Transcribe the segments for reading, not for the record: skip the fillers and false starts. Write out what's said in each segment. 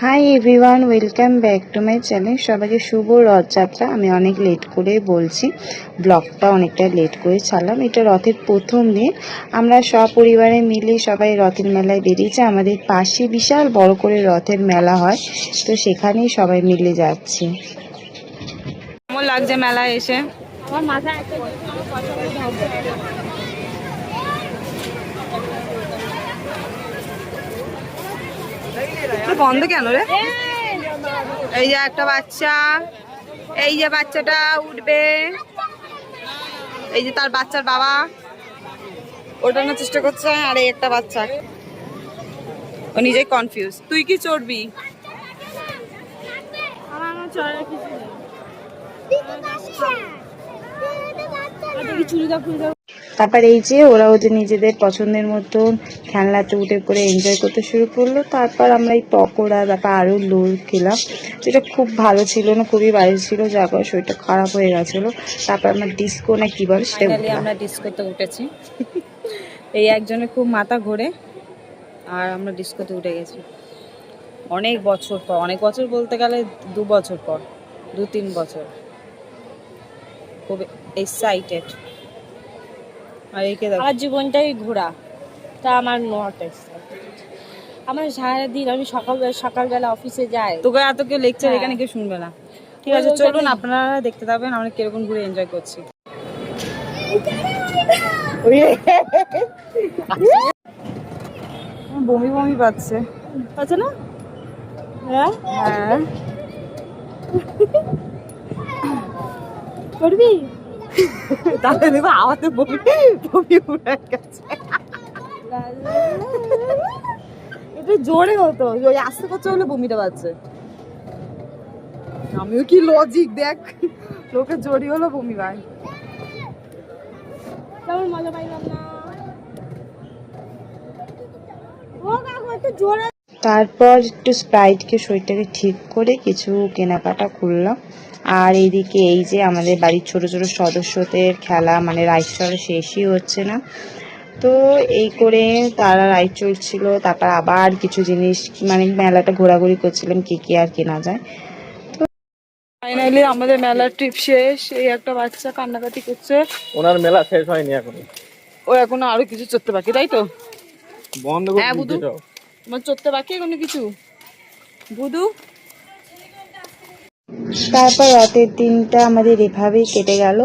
Hi everyone, welcome back to my channel. সবাইকে শুভ রথযাত্রা। আমি অনেক লেট করে বলছি, ব্লগটা অনেকটা লেট করে ছাড়লাম। এটা রথের প্রথম দিন। আমরা সপরিবারে মিলে সবাই রথের মেলায় বেরিয়েছি। আমাদের পাশে বিশাল বড় করে রথের মেলা হয়, তো সেখানেই সবাই মিলে যাচ্ছি। কেমন লাগছে মেলায় এসে? আমার মাথায় একটা বন্ধ কেন রে? এই যে একটা বাচ্চা, এই যে বাচ্চাটা উঠবে, এই যে তার বাচ্চার বাবা ওঠানোর চেষ্টা করছে, আর এই একটা বাচ্চা ও নিজেই কনফিউজ। তুই কি চড়বি? আমার চড়ার কিছু নেই। চুড়িদার ফুড়িদার তারপর এই যে ওরা ওদের নিজেদের পছন্দের মতন খেলনাতে উঠে পড়ে এনজয় করতে শুরু করলো। তারপর আমরা এই পকোড়া, তারপর আরও লোল খেলাম, যেটা খুব ভালো ছিল না, খুবই বাজে ছিল, যার কারণে শরীরটা খারাপ হয়ে গেছিলো। তারপর আমরা ডিস্কো না কি বলে সেটা ফাইনালি আমরা ডিস্কোতে উঠেছি। এই একজনের খুব মাথা ঘোরে, আর আমরা ডিস্কোতে উঠে গেছি অনেক বছর পর। অনেক বছর বলতে গেলে 2 বছর পর, 2-3 বছর। খুব এক্সাইটেড। আর এইকে দেখো, আমার জীবনটাই ঘোরা, তা আমার নট আমার সারাদিন আমি সকালবেলা অফিসে যাই। তোকে এত কেউ লেকচার হ্যাঁ। এখানে কেউ শুনবে না। ঠিক আছে, চলুন আপনারা দেখতে থাকবেন আমরা কিরকম ঘুরে এনজয় করছি। বমি বমি পাচ্ছে, আছে না? হ্যাঁ হ্যাঁ। করবি? তাহলে দেখো আমাদের বমি বমি উঠে গেছে। একটু জোরে হতো, ওই আস্তে করছে হলে বমিটা পাচ্ছে। আমিও কি লজিক দেখ, লোকের জোরি হলো বমি ভাই। তেমন মজা পাইলাম না। ও কাকু একটু জোরে। তারপর একটু স্প্রাইটকে শরীরটাকে ঠিক করে কিছু কেনাকাটা করলাম। আর এইদিকে এই যে আমাদের বাড়ির ছোট ছোট সদস্যদের খেলা, মানে রাইড চড়া শেষই হচ্ছে না, তো এই করে তারা রাইড চলছিল। তারপর আবার কিছু জিনিস, মানে মেলাটা ঘোরাঘুরি করছিলাম কি কি আর কেনা যায়। ফাইনালি আমাদের মেলার ট্রিপ শেষ। এই একটা বাচ্চা কান্নাকাটি করছে, ওনার মেলা শেষ হয়নি এখনো, ও এখনো আরো কিছু চড়তে বাকি, তাই তো? বন্ধ হ্যাঁ করে বুধু, দিতে তোমার চড়তে বাকি কোনো কিছু বুধু? তারপর রাতের দিনটা আমাদের এভাবেই কেটে গেল।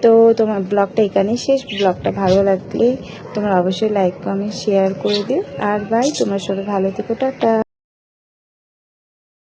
তো তোমার ব্লগটা এখানেই শেষ। ব্লগটা ভালো লাগলে তোমরা অবশ্যই লাইক কমেন্ট শেয়ার করে দিও। আর বাই, তোমার সবাই ভালো থেকো, টাটা।